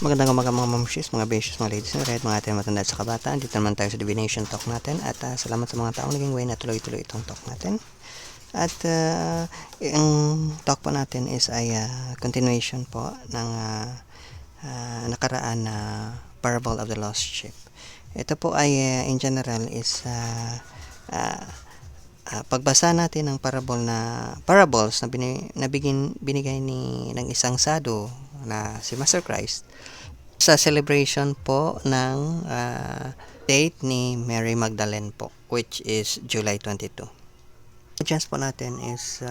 Magandang umaga mga mamshis, mga beses, mga ladies and red, mga ating matanda sa kabataan. Dito naman tayo sa Divination Talk natin at salamat sa mga taong naging way na tuloy-tuloy itong talk natin. At ang talk po natin is ay continuation po ng nakaraan na Parable of the Lost Sheep. Ito po ay in general is pagbasa natin ng parables na binigay ng isang sado na si Master Christ sa celebration po ng date ni Mary Magdalene po, which is July 22. Chance po natin is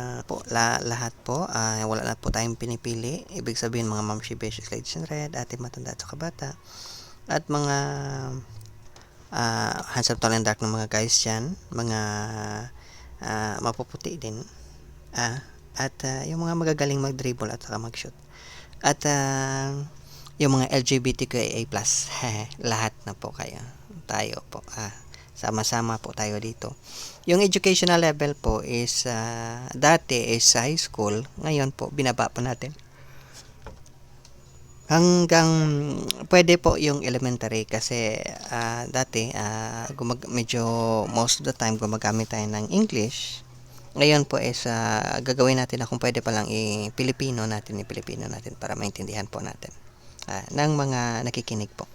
lahat po, wala na po tayong pinipili. Ibig sabihin mga Ma'am Shibeshes, Ladies in Red, Ate Matanda at kabata, at mga handsome, tall and dark ng mga guys dyan, mga mapuputi din, at yung mga magagaling mag-dribble at saka mag-shoot. At yung mga LGBTQIA+, lahat na po kayo. Tayo po, sama-sama po tayo dito. Yung educational level po is, dati is high school, ngayon po, binaba pa natin. Hanggang, pwede po yung elementary kasi dati, medyo most of the time gumagamit tayo ng English. Ngayon po is gagawin natin na kung pwede pa lang i-Pilipino natin para maintindihan po natin ng mga nakikinig po.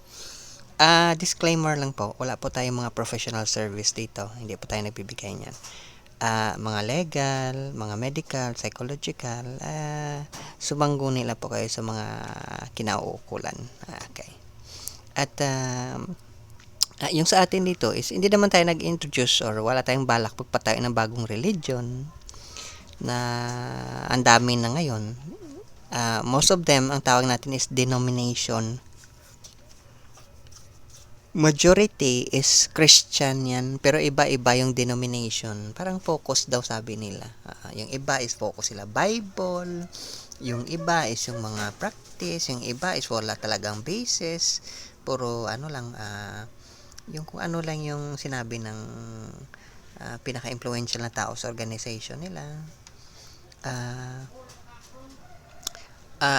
Disclaimer lang po, wala po tayong mga professional service dito, hindi po tayo nagbibigay niyan. Mga legal, mga medical, psychological, sumanggo nila po kayo sa mga kinauukulan. Okay. At yung sa atin dito is hindi naman tayo nag-introduce or wala tayong balak pagpatayo ng bagong religion na ang dami na ngayon. Most of them, ang tawag natin is denomination. Majority is Christian yan, pero iba-iba yung denomination. Parang focus daw sabi nila. Yung iba is focus sila Bible, yung iba is yung mga practice, yung iba is wala talagang basis, puro ano lang, yung kung ano lang yung sinabi ng pinaka-influential na tao sa organization nila.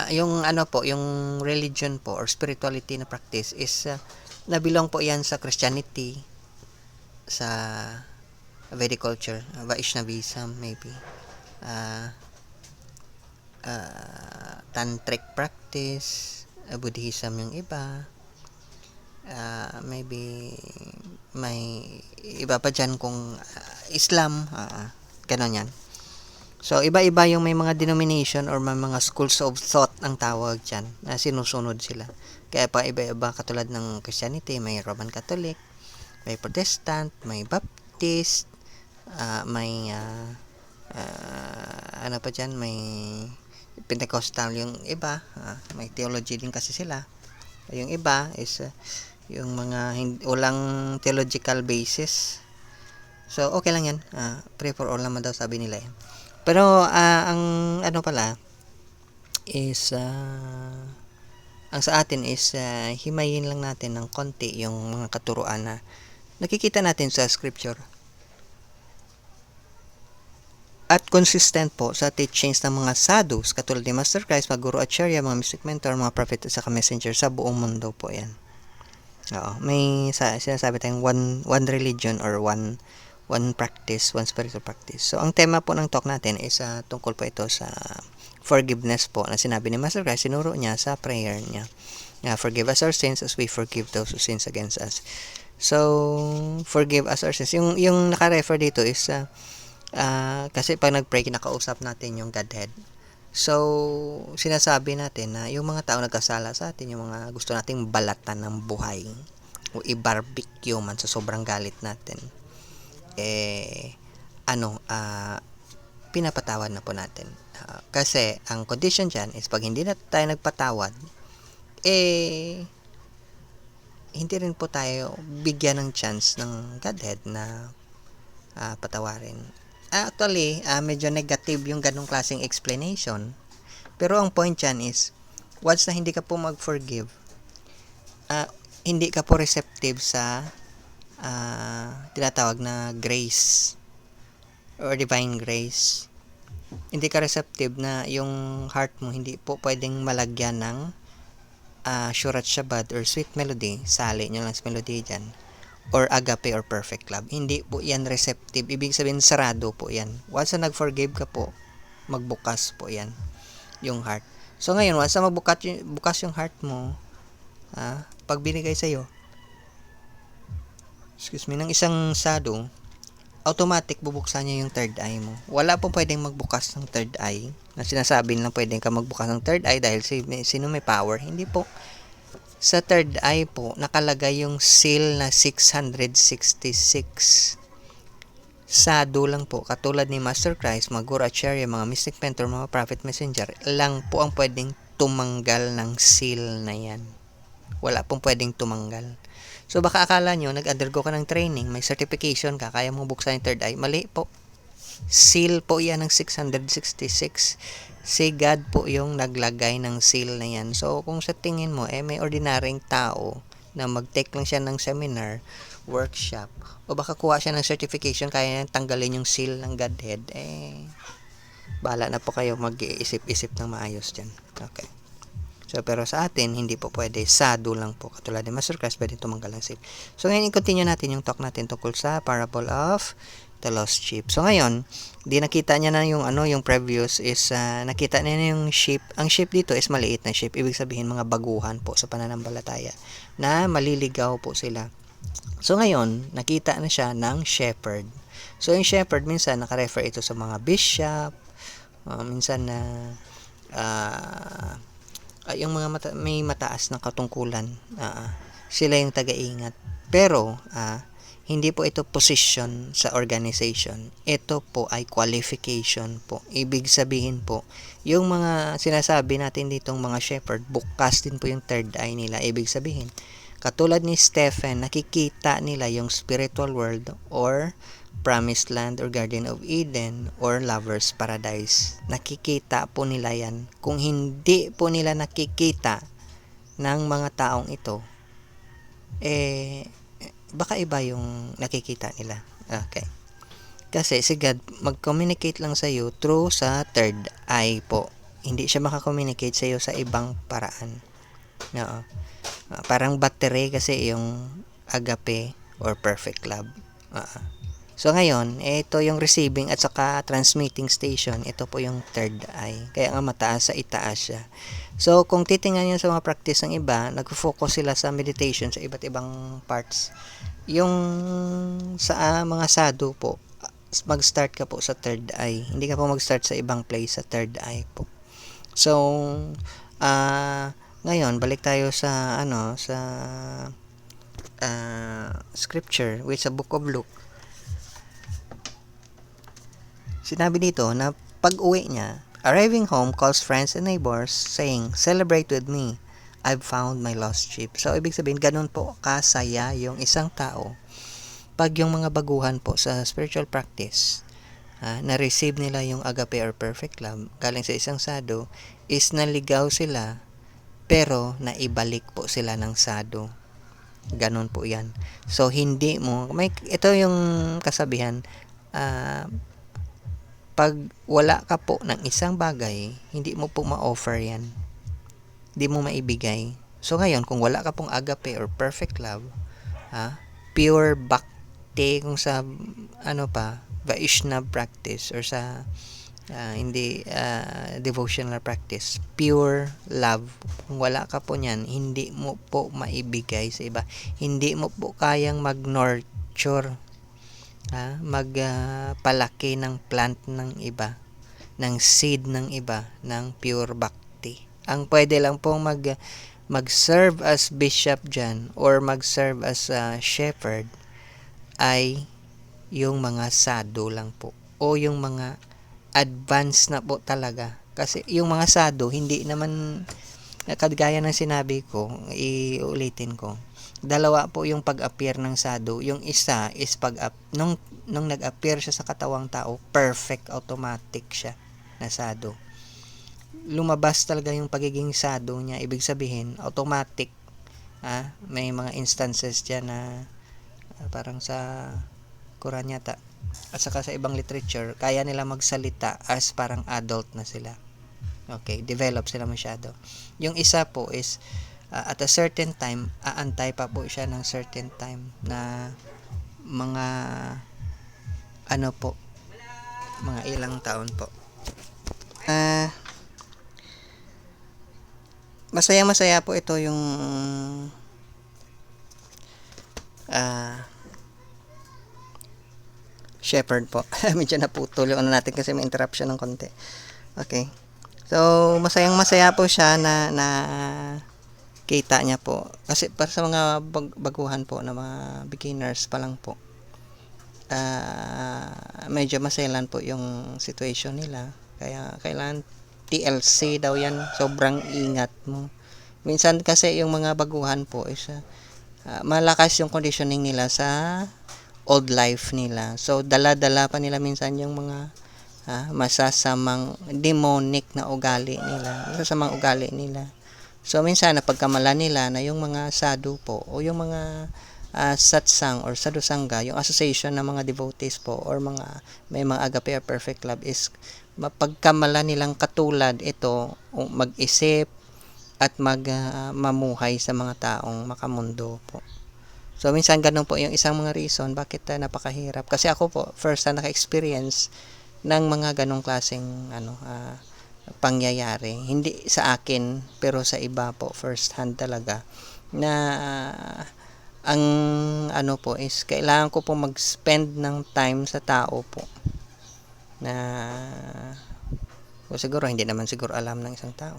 Yung ano po, yung religion po or spirituality na practice is nabilong po yan sa Christianity, sa Vedic culture, Vaishnavism maybe, tantric practice, Buddhism yung iba, maybe may iba pa dyan kung Islam, ganon yan. So, iba-iba yung may mga denomination or may mga schools of thought ang tawag dyan na sinusunod sila. Kaya pa iba-iba katulad ng Christianity, may Roman Catholic, may Protestant, may Baptist, may ano pa dyan, may Pentecostal yung iba, may theology din kasi sila. Yung iba is yung mga walang theological basis. So, okay lang yan. Pray for all naman daw sabi nila yan. Pero ang ano pala is ang sa atin is himayin lang natin ng konti yung mga katuruan na nakikita natin sa scripture. At consistent po sa teachings ng mga sadhus katulad ni Master Christ, mga guru, acharya, mga mystic mentor, mga prophet at saka messenger sa buong mundo po yan. May sinasabi tayong one religion or one practice, one spiritual practice. So, ang tema po ng talk natin is tungkol po ito sa forgiveness po na sinabi ni Master Christ, sinuro niya sa prayer niya. Forgive us our sins as we forgive those who sins against us. So, forgive us our sins. Yung naka-refer dito is kasi pag nag-pray, kinakausap natin yung Godhead. So, sinasabi natin na yung mga tao nagkasala sa atin, yung mga gusto nating balatan ng buhay o i-barbecue man sa sobrang galit natin, pinapatawad na po natin. Kasi ang condition dyan is pag hindi na tayo nagpatawad, hindi rin po tayo bigyan ng chance ng Godhead na patawarin. Actually, medyo negative yung ganong klaseng explanation. Pero ang point dyan is, once na hindi ka po mag-forgive, hindi ka po receptive sa tinatawag na grace or divine grace. Hindi ka receptive na yung heart mo hindi po pwedeng malagyan ng Surat Shabad or Sweet Melody, sali nyo lang sa melody dyan, or Agape or Perfect Love. Hindi po yan receptive. Ibig sabihin, sarado po yan. Once na nag-forgive ka po, magbukas po yan, yung heart. So ngayon, once na bukas yung heart mo, pag binigay sa'yo, ng isang sado, automatic bubuksan niya yung third eye mo. Wala pong pwedeng magbukas ng third eye. Na sinasabi lang pwedeng ka magbukas ng third eye dahil sino may power. Hindi po. Sa third eye po, nakalagay yung seal na 666. Sado lang po. Katulad ni Master Christ, mga Guru Acharya, mga Mystic Mentor, mga Prophet Messenger, lang po ang pwedeng tumanggal ng seal na yan. Wala pong pwedeng tumanggal. So baka akala nyo, nag-undergo ka ng training, may certification ka, kaya mong buksan yung third eye. Mali po. Seal po yan ng 666. Si God po yung naglagay ng seal na yan. So kung sa tingin mo, may ordinaryong tao na mag-take lang siya ng seminar, workshop, o baka kuha siya ng certification, kaya nang tanggalin yung seal ng Godhead, bahala na po kayo mag-iisip-isip ng maayos dyan. Okay. So, pero sa atin, hindi po pwede. Sado lang po. Katulad ni Master Christ, pwede tumanggal ang seal. So, ngayon, i-continue natin yung talk natin tungkol sa parable of the lost sheep. So, ngayon, di nakita niya na yung yung previous is, nakita niya na yung sheep. Ang sheep dito is maliit na sheep. Ibig sabihin, mga baguhan po sa pananampalataya na maliligaw po sila. So, ngayon, nakita na siya ng shepherd. So, yung shepherd, minsan, nakarefer ito sa mga bishop, minsan na, yung mga may mataas na katungkulan, sila yung taga-ingat. Pero hindi po ito position sa organization. Ito po ay qualification po. Ibig sabihin po, yung mga sinasabi natin ditong mga shepherd, bukas din po yung third eye nila. Ibig sabihin, katulad ni Stephen, nakikita nila yung spiritual world or Promised Land or Garden of Eden or Lover's Paradise. Nakikita po nila yan. Kung hindi po nila nakikita ng mga taong ito, baka iba yung nakikita nila. Okay. Kasi si God mag-communicate lang sa iyo through sa third eye po. Hindi siya makakommunicate sa iyo sa ibang paraan. No. Parang battery kasi yung agape or perfect love. So ngayon, ito yung receiving at saka transmitting station. Ito po yung third eye. Kaya nga mataas sa itaas siya. So kung titingnan nyo sa mga practice ng iba, nag-focus sila sa meditation sa iba't ibang parts. Yung sa mga sadhu po, mag-start ka po sa third eye. Hindi ka po mag-start sa ibang place sa third eye po. So, ngayon, balik tayo sa scripture, which sa Book of Luke. Sinabi dito na pag-uwi niya, arriving home, calls friends and neighbors, saying, "Celebrate with me. I've found my lost sheep." So, ibig sabihin, ganun po kasaya yung isang tao. Pag yung mga baguhan po sa spiritual practice, na-receive nila yung agape or perfect love, galing sa isang sadhu, is naligaw sila, pero naibalik po sila ng sadhu. Ganun po yan. So, hindi mo, ito yung kasabihan, pag wala ka po ng isang bagay, hindi mo po ma-offer yan. Hindi mo maibigay. So ngayon, kung wala ka pong agape or perfect love, pure bhakti, kung sa Vaishnava practice or sa devotional practice, pure love, kung wala ka po niyan, hindi mo po maibigay sa iba. Hindi mo po kayang mag-nurture, magpalaki ng plant ng iba, ng seed ng iba, ng pure bhakti. Ang pwede lang pong mag-serve as bishop dyan or mag-serve as shepherd ay yung mga sadhu lang po o yung mga advanced na po talaga. Kasi yung mga sadhu, hindi naman kagaya ng sinabi ko, iulitin ko. Dalawa po yung pag-appear ng sadhu. Yung isa is nung nag-appear siya sa katawang tao, perfect, automatic siya na sadhu. Lumabas talaga yung pagiging sadhu niya. Ibig sabihin, automatic. May mga instances dyan na parang sa Quran yata at saka sa ibang literature, kaya nila magsalita as parang adult na sila. Okay, develop sila masyado. Yung isa po is at a certain time, aantay pa po siya ng certain time na mga ano po, mga ilang taon po. Ah, masaya-masaya po ito yung shepherd po. Medyo naputol yung ano natin kasi may interruption ng konti. Okay. So, masayang-masaya po siya na kita niya po. Kasi para sa mga baguhan po na mga beginners pa lang po, medyo maselan po yung situation nila. Kaya kailangan TLC daw yan. Sobrang ingat mo. Minsan kasi yung mga baguhan po is malakas yung conditioning nila sa old life nila. So, dala-dala pa nila minsan yung mga masasamang demonic na ugali nila. Masasamang ugali nila. So, minsan napagkamala nila na yung mga sadhu po o yung mga satsang or sadhusanga, yung association ng mga devotees po or mga may mga agape or perfect love is mapagkamala nilang katulad ito mag-isip at mamuhay sa mga taong makamundo po. So, minsan ganun po yung isang mga reason bakit napakahirap. Kasi ako po, first na naka-experience ng mga ganong klaseng pangyayari. Hindi sa akin, pero sa iba po, first hand talaga. Na ang ano po is, kailangan ko po mag-spend ng time sa tao po. Na siguro, hindi naman siguro alam ng isang tao.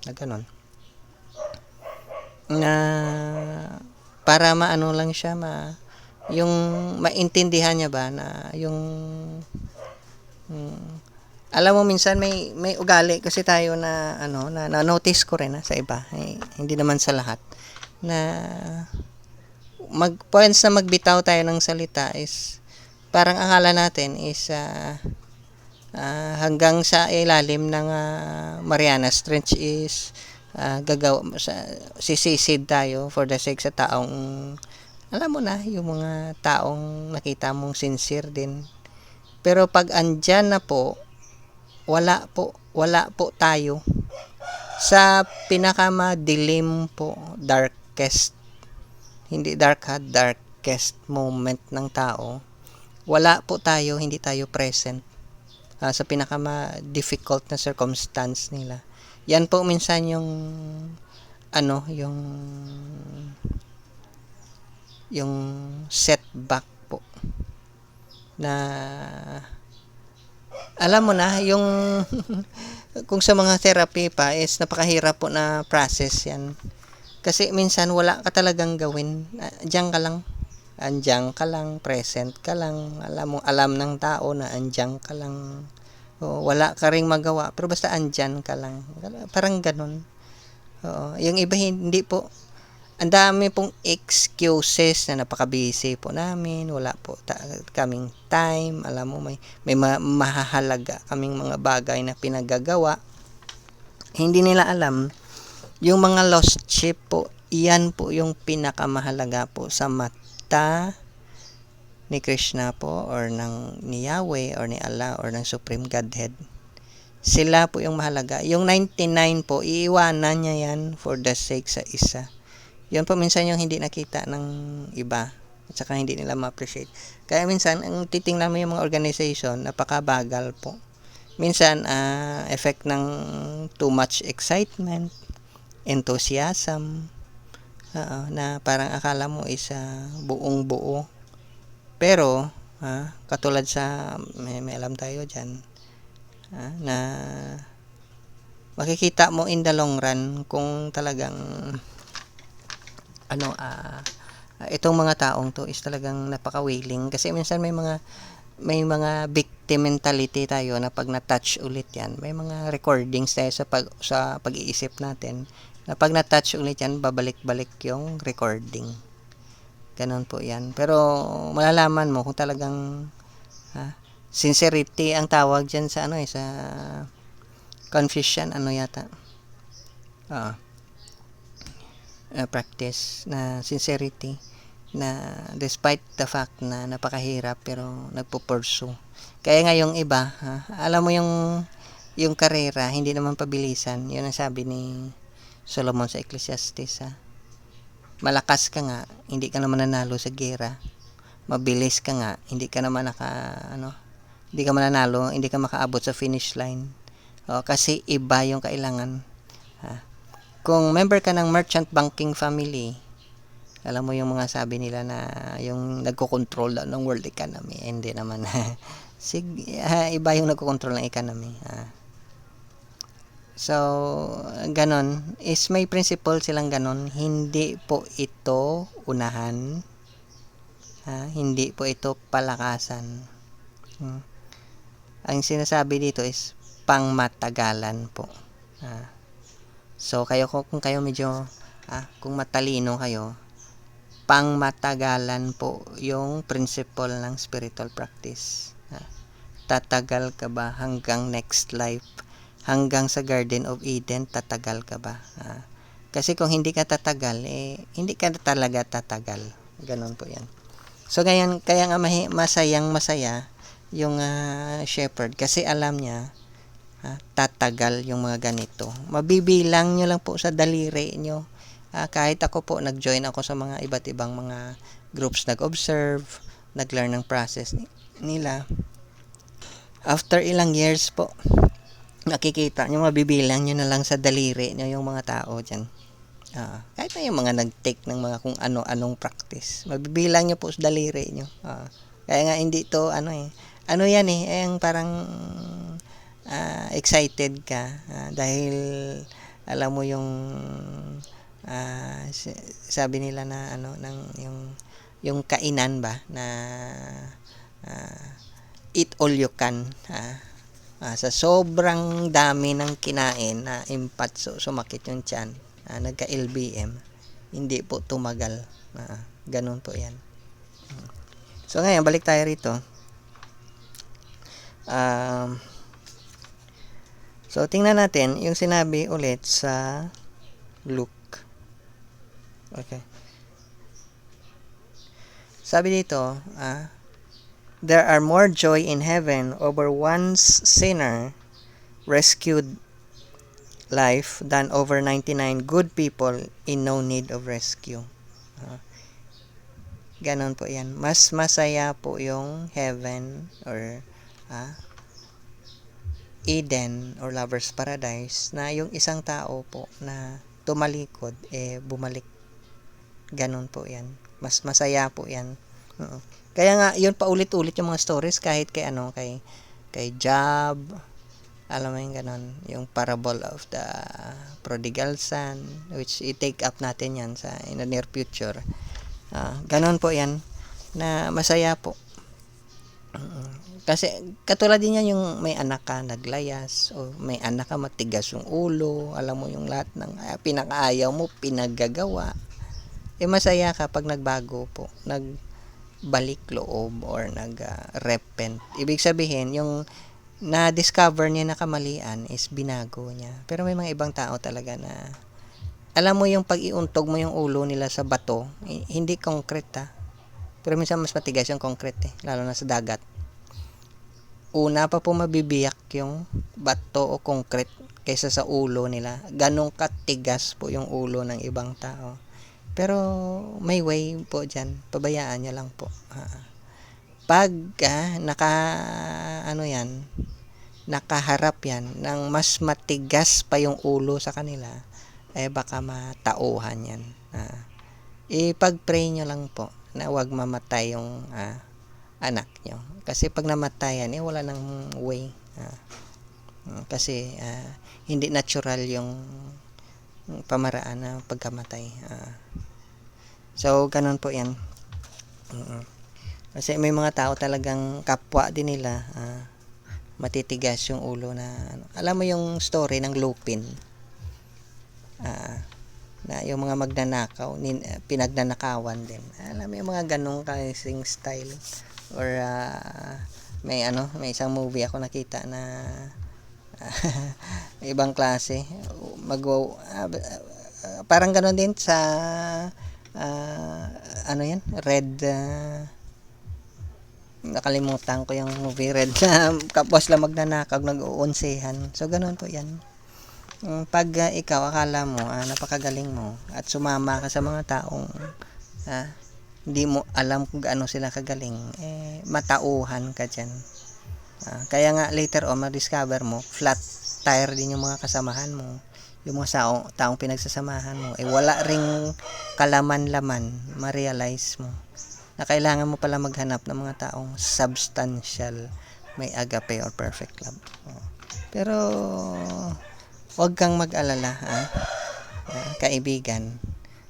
Na ganon. Na para maano lang siya yung maintindihan niya ba na yung alam mo minsan may ugali kasi tayo na na notice ko rin sa iba, hindi naman sa lahat, na once na magbitaw tayo ng salita is parang akala natin is hanggang sa ilalim ng Marianas Trench is sisisid tayo for the sake sa taong alam mo na, yung mga taong nakita mong sincere din. Pero pag andyan na po, wala po tayo sa pinakamadilim po, darkest, hindi dark ha, darkest moment ng tao. Wala po tayo, hindi tayo present sa pinakama-difficult na circumstance nila. Yan po minsan yung yung setback po na alam mo na yung kung sa mga therapy pa is napakahirap po na process yan kasi minsan wala ka talagang gawin, diyan ka lang, andiyan ka lang, present ka lang, alam ng tao na andiyan ka lang, wala ka ring magawa pero basta andyan ka lang, parang ganun. Yung iba hindi po, ang dami pong excuses na napaka-busy po namin, wala po kaming time, alam mo may mahahalaga kaming mga bagay na pinagagawa. Hindi nila alam yung mga lost sheep po, iyan po yung pinakamahalaga po sa mata ni Krishna po or ni Yahweh or ni Allah or ng Supreme Godhead. Sila po yung mahalaga. Yung 99 po, iiwanan niya yan for the sake sa isa. Yun po minsan yung hindi nakita ng iba at saka hindi nila ma-appreciate. Kaya minsan, ang titingnan mo yung mga organization, napakabagal po. Minsan, effect ng too much excitement, enthusiasm, na parang akala mo is buong buo. Pero, katulad sa, may alam tayo dyan, na makikita mo in the long run kung talagang itong mga taong to is talagang napaka-willing kasi minsan may mga victim mentality tayo na pag na-touch ulit yan, may mga recordings tayo sa pag-iisip natin na pag na-touch ulit yan, babalik-balik yung recording. Ganon po yan. Pero malalaman mo kung talagang sincerity ang tawag dyan sa sa Confucian yata practice na sincerity na despite the fact na napakahirap pero nagpo-pursue. Kaya nga yung iba, alam mo yung karera hindi naman pabilisan. Yun ang sabi Solomon sa Ecclesiastes, ha. Malakas ka nga, hindi ka naman nanalo sa gera. Mabilis ka nga, hindi ka naman hindi ka mananalo, hindi ka makaabot sa finish line. Kasi iba yung kailangan. Ha? Kung member ka ng merchant banking family, alam mo yung mga sabi nila na yung nagko-control ng world economy. Hindi naman. Iba yung nagko-control ng economy. So, ganon. Is may principle silang ganon. Hindi po ito unahan. Hindi po ito palakasan. Ang sinasabi dito is pangmatagalan po. So, kung kayo medyo, kung matalino kayo, pangmatagalan po yung principle ng spiritual practice. Tatagal ka ba hanggang next life? Hanggang sa Garden of Eden, tatagal ka ba? Kasi kung hindi ka tatagal, hindi ka talaga tatagal. Ganon po yan. So, kaya nga masaya yung shepherd kasi alam niya, tatagal yung mga ganito. Mabibilang nyo lang po sa daliri nyo. Kahit ako po, nag-join ako sa mga iba't ibang mga groups, nag-observe, nag-learn ng process nila. After ilang years po, nakikita nyo, mabibilang nyo na lang sa daliri nyo yung mga tao dyan. Kahit na yung mga nag-take ng mga kung ano-anong practice, mabibilang nyo po sa daliri nyo. Kaya nga hindi to, yung parang excited ka dahil alam mo yung sabi nila na yung kainan ba na eat all you can, sa sobrang dami ng kinain na impact, sumakit yung tiyan, nagka LBM, hindi po tumagal. Ganun po yan. So ngayon, balik tayo rito. So tingnan natin yung sinabi ulit sa Luke. Okay. Sabi dito, there are more joy in heaven over one's sinner rescued life than over 99 good people in no need of rescue. Ganon po yan. Mas masaya po yung heaven or Eden or Lover's Paradise na yung isang tao po na tumalikod, bumalik. Ganon po yan. Mas masaya po yan. Kaya nga, yun paulit-ulit yung mga stories kahit kay Job, alam mo yung ganon, yung parable of the prodigal son, which i-take up natin yan in the near future. Ganon po yan, na masaya po. Kasi katulad din yan yung may anak ka naglayas, o may anak ka matigas yung ulo, alam mo yung lahat ng pinakaayaw mo, pinaggagawa. Masaya ka pag nagbago po, nagbalik loob or nag-repent. Ibig sabihin, yung na-discover niya na kamalian is binago niya. Pero may mga ibang tao talaga na, alam mo yung pag-iuntog mo yung ulo nila sa bato, hindi concrete pero minsan mas matigas yung concrete lalo na sa dagat. Una pa po mabibiyak yung bato o concrete kaysa sa ulo nila. Ganong katigas po yung ulo ng ibang tao. Pero may way po dyan. Pabayaan nyo lang po. Pag nakaharap yan ng mas matigas pa yung ulo sa kanila, baka matauhan yan. Ipag-pray nyo lang po na huwag mamatay yung anak nyo. Kasi pag namatayan, wala nang way. Kasi hindi natural yung pamaraan na pagkamatay. So, ganun po yan. Kasi may mga tao talagang kapwa din nila, matitigas yung ulo na, alam mo yung story ng Lupin, na yung mga magnanakaw, pinagnanakawan din. Alam mo yung mga ganong kasing style. Or may isang movie ako nakita na ibang klase. Parang ganon din sa Red, nakalimutan ko yung movie Red, kapwa sila magnanakaw, nag-uunsehan. So ganon po yan. Pag ikaw akala mo napakagaling mo at sumama ka sa mga taong ah, hindi mo alam kung gaano sila kagaling, matauhan ka dyan. Kaya nga later on ma-discover mo flat tire din yung mga kasamahan mo, yung mga taong pinagsasamahan mo, wala ring kalaman-laman, ma-realize mo na kailangan mo pala maghanap ng mga taong substantial, may agape or perfect love. Pero huwag kang mag-alala, kaibigan.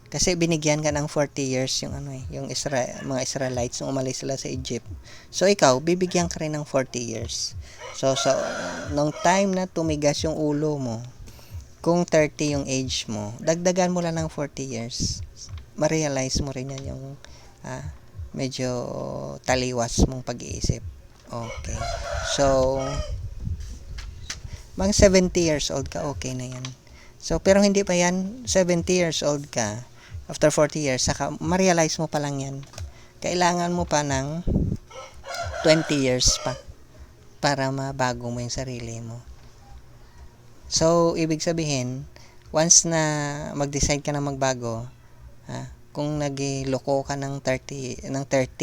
Kasi binigyan ka ng 40 years yung yung mga Israelites nung umalis sila sa Egypt. So ikaw, bibigyan ka rin ng 40 years. So nung time na tumigas yung ulo mo, kung 30 yung age mo, dagdagan mo lang ng 40 years. Ma-realize mo rin yan yung medyo taliwas mong pag-iisip. Okay. So, mga 70 years old ka, okay na yan. So, pero hindi pa yan, 70 years old ka, after 40 years, saka ma-realize mo pa lang yan. Kailangan mo pa ng 20 years pa para mabago mo yung sarili mo. So, ibig sabihin, once na mag-decide ka na magbago, kung nagloko ka ng 30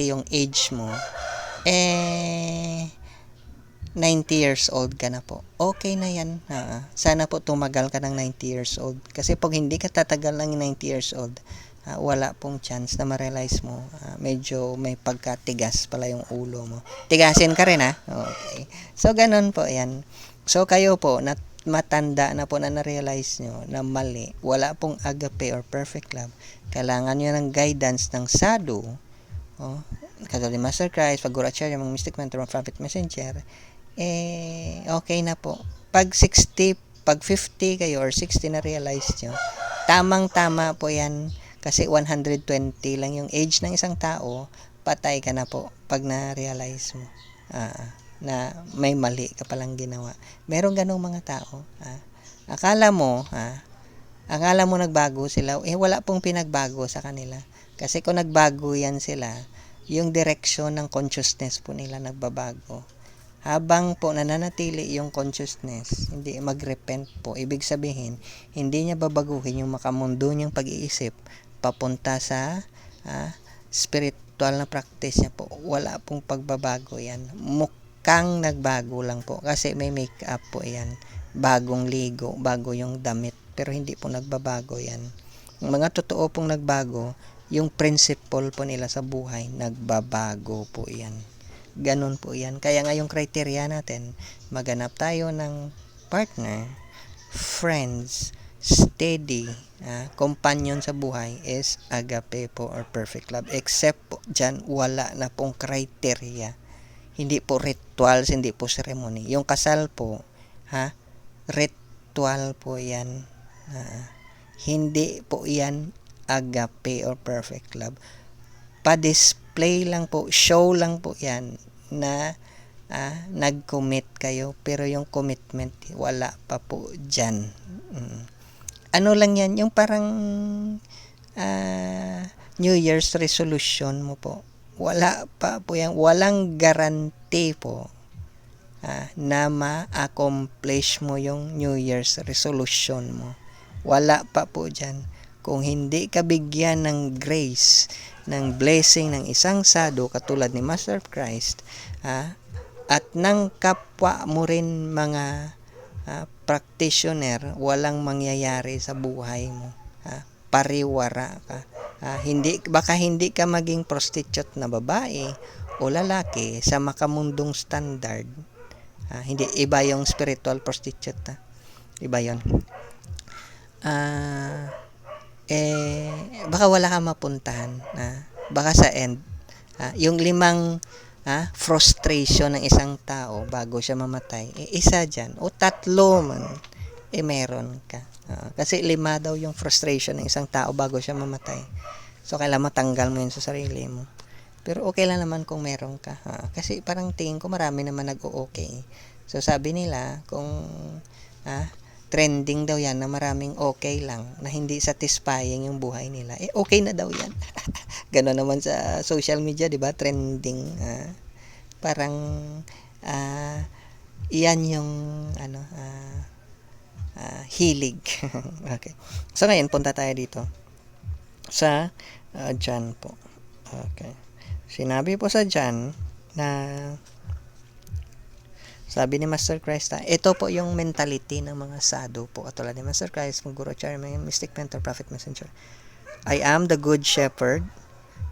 yung age mo, 90 years old ka na po. Okay na yan. Sana po tumagal ka ng 90 years old. Kasi pag hindi ka tatagal ng 90 years old, wala pong chance na ma-realize mo. Medyo may pagkatigas pala yung ulo mo. Tigasin ka rin Okay. So, ganun po yan. So, kayo po, matanda na po na na-realize nyo na mali. Wala pong agape or perfect love. Kailangan nyo ng guidance ng sadhu. Katulad ni Master Christ, Pagura Acharya, mga mystic mentor, mga prophet messenger, okay na po. Pag 60, pag 50 kayo or 60 na realize nyo, tamang-tama po yan. Kasi 120 lang yung age ng isang tao, patay ka na po pag na-realize mo na may mali ka palang ginawa. Merong ganong mga tao. Akala mo nagbago sila, wala pong pinagbago sa kanila. Kasi kung nagbago yan sila, yung direksyon ng consciousness po nila nagbabago. Habang po nananatili yung consciousness, hindi mag-repent po, ibig sabihin, hindi niya babaguhin yung makamundo niyang pag-iisip papunta sa spiritual na practice niya po. Wala pong pagbabago yan. Mukhang nagbago lang po kasi may make-up po yan. Bagong ligo, bago yung damit. Pero hindi po nagbabago yan. Yung mga totoo pong nagbago, yung principle po nila sa buhay, nagbabago po yan. Ganun po yan. Kaya nga yung criteria natin, maghanap tayo ng partner, friends, steady, companion sa buhay is agape po or perfect love. Except po dyan, wala na pong criteria. Hindi po rituals, hindi po ceremony. Yung kasal po, ritual po yan. Hindi po yan agape or perfect love. Pa-display lang po, show lang po yan na nag-commit kayo, pero yung commitment wala pa po dyan. Ano lang yan, yung parang New Year's resolution mo po. Wala pa po yan, walang guarantee po na ma-accomplish mo yung New Year's resolution mo. Wala pa po dyan. Kung hindi ka bigyan ng grace, ng blessing ng isang sadhu katulad ni Master Christ, at ng kapwa mo rin mga practitioner, walang mangyayari sa buhay mo. Pariwara ka. Baka hindi ka maging prostitute na babae o lalaki sa makamundong standard. Hindi, iba yung spiritual prostitute. Iba yun. Baka wala kang mapuntahan. Baka sa end, yung 5 frustration ng isang tao bago siya mamatay, isa dyan, o 3 man, meron ka. Kasi 5 daw yung frustration ng isang tao bago siya mamatay. So, kailangan matanggal mo yun sa sarili mo. Pero okay lang naman kung meron ka. Kasi parang tingin ko marami naman nag-o-okay. So, sabi nila, kung trending daw yan na maraming okay lang, na hindi satisfying yung buhay nila, okay na daw yan. Gano'n naman sa social media, di ba? Trending. Parang, yan yung, hilig. Okay. So ngayon, punta tayo dito sa John po. Okay. Sinabi po sa John na sabi ni Master Christ, ito po yung mentality ng mga sadhu po. Katulad ni Master Christ, Guru, Chairman, Mystic, Mentor, Prophet, Messenger. I am the good shepherd.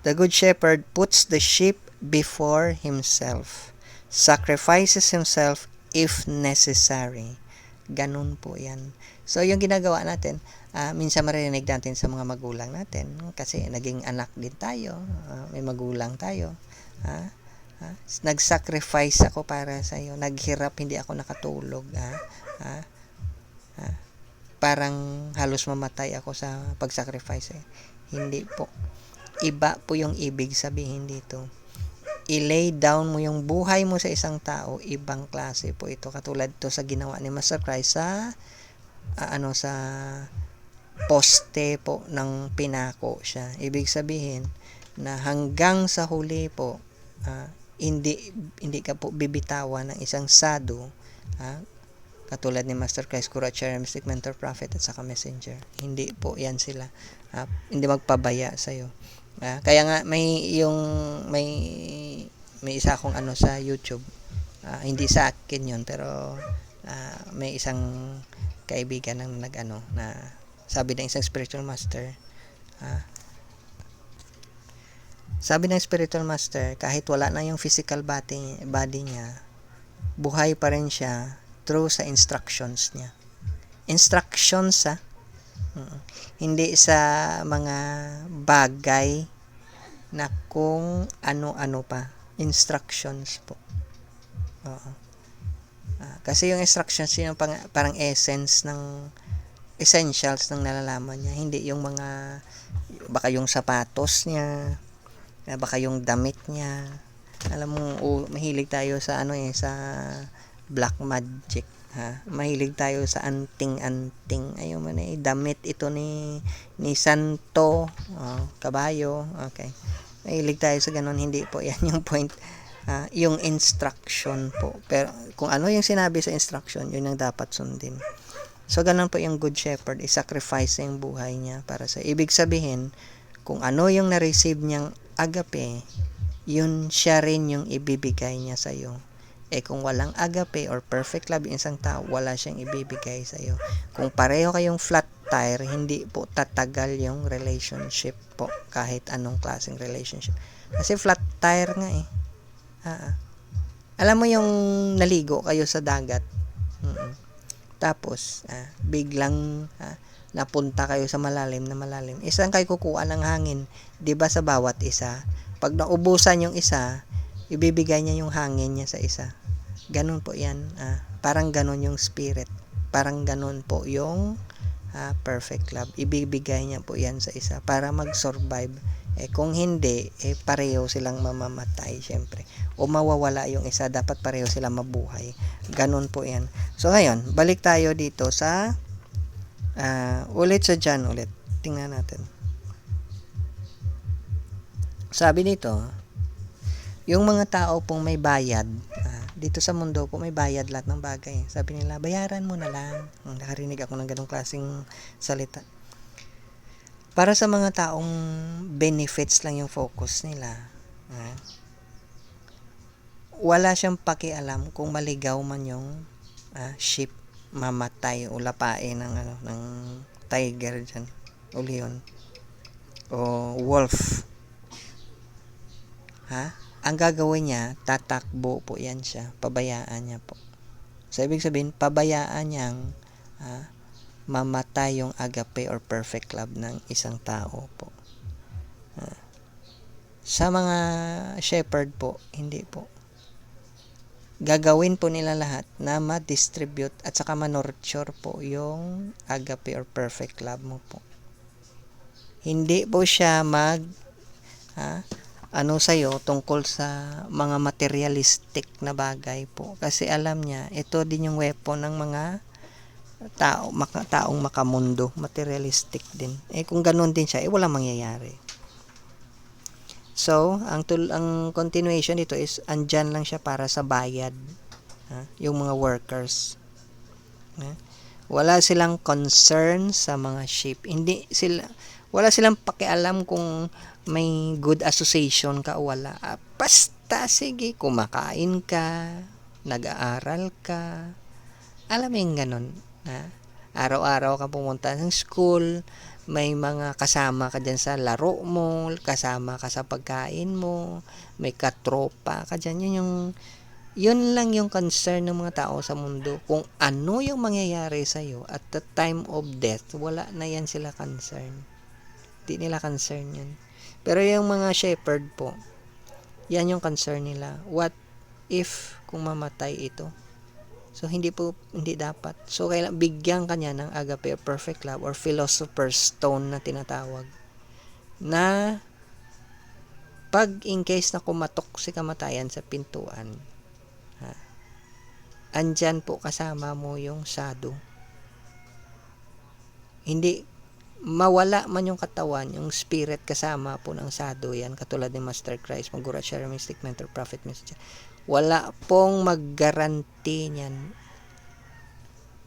The good shepherd puts the sheep before himself. Sacrifices himself if necessary. Ganun po yan. So, yung ginagawa natin, minsan maririnig natin sa mga magulang natin, kasi naging anak din tayo, may magulang tayo, nag-sacrifice ako para sa iyo, naghirap, hindi ako nakatulog, parang halos mamatay ako sa pag-sacrifice. Hindi po. Iba po yung ibig sabihin dito. I-lay down mo yung buhay mo sa isang tao, ibang klase po ito. Katulad to sa ginawa ni Master Christ sa sa poste po ng pinako siya. Ibig sabihin na hanggang sa huli po, hindi ka po bibitawan ng isang sadhu, katulad ni Master Christ, Guru, Chairman, Mystic, Mentor, Prophet, at saka Messenger. Hindi po yan sila. Hindi magpabaya sa'yo. Kaya nga may isa akong sa YouTube. Hindi sa akin yun, pero may isang kaibigan ng na sabi ng isang spiritual master, sabi ng spiritual master, kahit wala na yung physical body niya, buhay pa rin siya through sa instructions niya. Instructions, hindi sa mga bagay na kung ano-ano pa. Instructions po. Kasi yung instructions, yung parang essence ng essentials ng nalalaman niya. Hindi yung mga, baka yung sapatos niya, baka yung damit niya. Alam mo, mahilig tayo sa sa black magic. Mahilig tayo sa anting-anting. Ayun man, damit ito ni Santo, kabayo. Okay. Mahilig tayo sa ganun. Hindi po yan yung point. Yung instruction po. Pero kung ano yung sinabi sa instruction, yun ang dapat sundin. So, ganun po yung good shepherd. I-sacrifice yung buhay niya para sa ibig sabihin, kung ano yung na-receive niyang agape, yun siya rin yung ibibigay niya sa iyo. Kung walang agape or perfect love yung isang tao, wala siyang ibibigay sa iyo. Kung pareho kayong flat tire, hindi po tatagal yung relationship po, kahit anong klaseng relationship. Kasi flat tire nga Alam mo yung naligo kayo sa dagat, tapos biglang napunta kayo sa malalim na malalim. Isang kayo kukuha ng hangin, 'di ba, sa bawat isa? Pag naubusan yung isa, ibibigay niya yung hangin niya sa isa. Ganun po 'yan. Parang ganun yung spirit. Parang ganun po yung perfect love. Ibibigay niya po 'yan sa isa para mag-survive. Kung hindi, pareho silang mamamatay, syempre. O mawawala yung isa, dapat pareho silang mabuhay. Ganun po 'yan. So ngayon, balik tayo dito sa ulit sa John ulit. Tingnan natin. Sabi dito, yung mga tao pong may bayad, dito sa mundo po may bayad lahat ng bagay. Sabi nila, bayaran mo na lang. Nakarinig ako ng ganong klaseng salita. Para sa mga taong benefits lang yung focus nila, wala siyang pakialam kung maligaw man yung sheep, mamatay o lapain ng tiger dyan, o leon, o wolf. Ang gagawin niya, tatakbo po yan siya, pabayaan niya po. So, ibig sabihin, pabayaan niyang mamatay yung agape or perfect love ng isang tao po. Sa mga shepherd po, hindi po. Gagawin po nila lahat na ma-distribute at saka ma-nurture po yung agape or perfect love mo po. Hindi po siya sa'yo tungkol sa mga materialistic na bagay po. Kasi alam niya, ito din yung weapon ng mga taong makamundo, materialistic din. Kung ganun din siya, walang mangyayari. So, ang continuation dito is, andyan lang siya para sa bayad. Yung mga workers. Wala silang concern sa mga sheep. Wala silang pakialam kung may good association ka o wala. Basta, sige, kumakain ka, nag-aaral ka. Alam mo yung ganun. Ha? Araw-araw ka pumunta ng school, may mga kasama ka dyan sa laro mo, kasama ka sa pagkain mo, may katropa ka dyan. Yun lang yung concern ng mga tao sa mundo. Kung ano yung mangyayari sa'yo at the time of death, wala na yan sila concern. Di nila concern yan. Pero yung mga shepherd po, yan yung concern nila. What if kung mamatay ito? So, hindi dapat. So, kailangan bigyan kanya ng agape or perfect love or philosopher's stone na tinatawag. Na pag in case na kumatok si kamatayan sa pintuan, andyan po kasama mo yung sado. Hindi mawala man yung katawan, yung spirit kasama po ng sado yan, katulad ni Master Christ, Magura, Share, Mystic, Mentor, Prophet, Messenger. Wala pong mag-guarantee niyan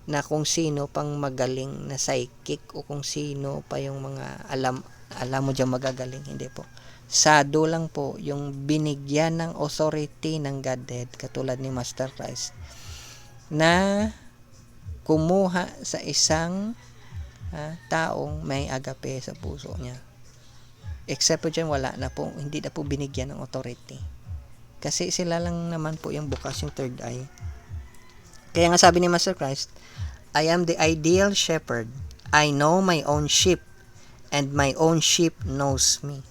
na kung sino pang magaling na psychic o kung sino pa yung mga alam mo dyan magagaling. Hindi po. Sado lang po yung binigyan ng authority ng Godhead, katulad ni Master Christ, na kumuha sa isang taong may agape sa puso niya. Except po dyan, wala na po, hindi na po binigyan ng authority. Kasi sila lang naman po yung bukas, yung third eye. Kaya nga sabi ni Master Christ, I am the ideal shepherd. I know my own sheep and my own sheep knows me.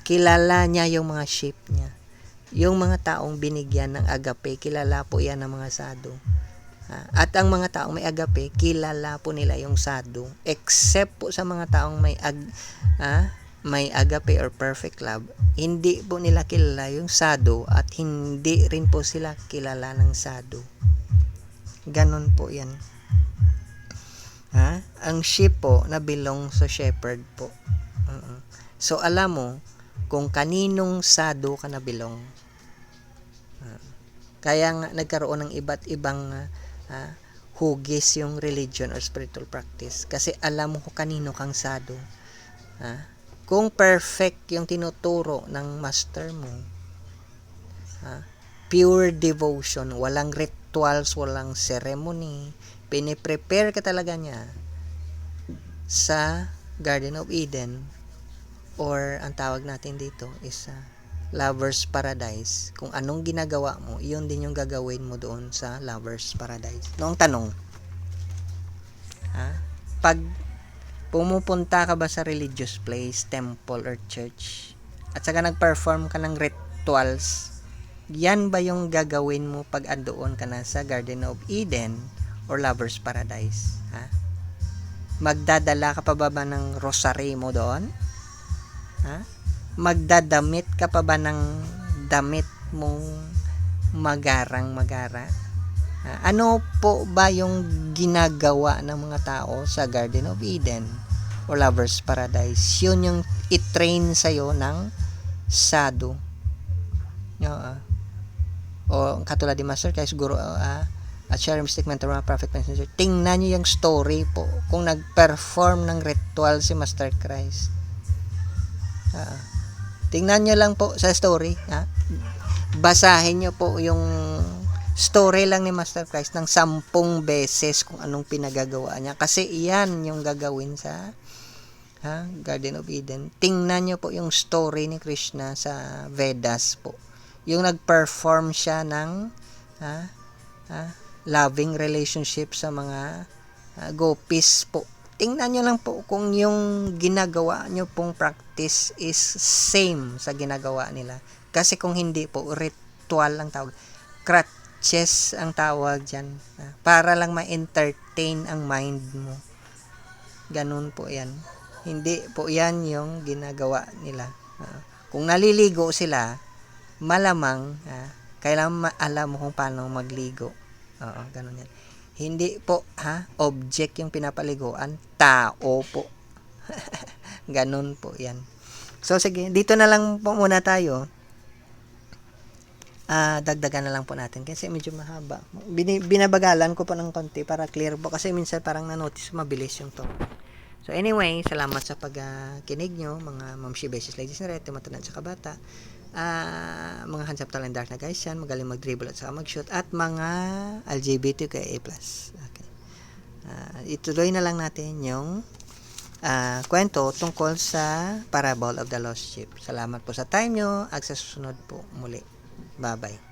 Kilala niya yung mga sheep niya. Yung mga taong binigyan ng agape, kilala po yan ng mga sado. At ang mga taong may agape, kilala po nila yung sado. Except po sa mga taong may agape or perfect love, hindi po nila kilala yung sado at hindi rin po sila kilala ng sado. Ganon po yan. Ang sheep po na belong sa shepherd po. So, alam mo kung kaninong sado ka na belong. Kaya nga nagkaroon ng iba't ibang hugis yung religion or spiritual practice. Kasi alam mo kung kanino kang sado. Kung perfect yung tinuturo ng master mo, pure devotion, walang rituals, walang ceremony, piniprepare ka talaga niya sa Garden of Eden, or ang tawag natin dito is Lover's Paradise. Kung anong ginagawa mo, yun din yung gagawin mo doon sa Lover's Paradise. Noong tanong, pag pumupunta ka ba sa religious place, temple or church, at saka nag-perform ka ng rituals, yan ba yung gagawin mo pag andoon ka na sa Garden of Eden or Lover's Paradise? Magdadala ka pa ba ng rosary mo doon? Magdadamit ka pa ba ng damit mong magarang-magara? Ano po ba yung ginagawa ng mga tao sa Garden of Eden o Lover's Paradise? Yun yung i-train sa'yo ng sado. O katulad ni Master Christ, Guru, at Share, Mystic, Mentor, Prophet, Messenger. Tingnan nyo yung story po kung nag-perform ng ritual si Master Christ. Tingnan nyo lang po sa story. Basahin nyo po yung story lang ni Master Christ ng 10 beses kung anong pinagagawa niya. Kasi iyan yung gagawin sa Garden of Eden. Tingnan nyo po yung story ni Krishna sa Vedas po. Yung nag-perform siya ng loving relationship sa mga gopis po. Tingnan nyo lang po kung yung ginagawa nyo pong practice is same sa ginagawa nila. Kasi kung hindi po, ritual ang tawag. Crutches ang tawag dyan. Para lang ma-entertain ang mind mo. Ganun po yan. Hindi po yan yung ginagawa nila. Kung naliligo sila, malamang, kailangan alam mo kung paano magligo. Ganun yan. Hindi po, object yung pinapaliguan, tao po. Ganun po yan. So, sige, dito na lang po muna tayo. dagdagan na lang po natin kasi medyo mahaba. Binabagalan ko po ng konti para clear po kasi minsan parang na-notice mabilis yung talk. So anyway, salamat sa pagkinig nyo, mga mamshi, beses, ladies and red, tumatanan sa kabata. Mga handsome tall and dark na guys yan, magaling mag-dribble at saka mag-shoot, at mga LGBTQIA+. Okay. Ituloy na lang natin yung kwento tungkol sa Parable of the Lost Sheep. Salamat po sa time nyo at sa susunod po muli. Bye-bye.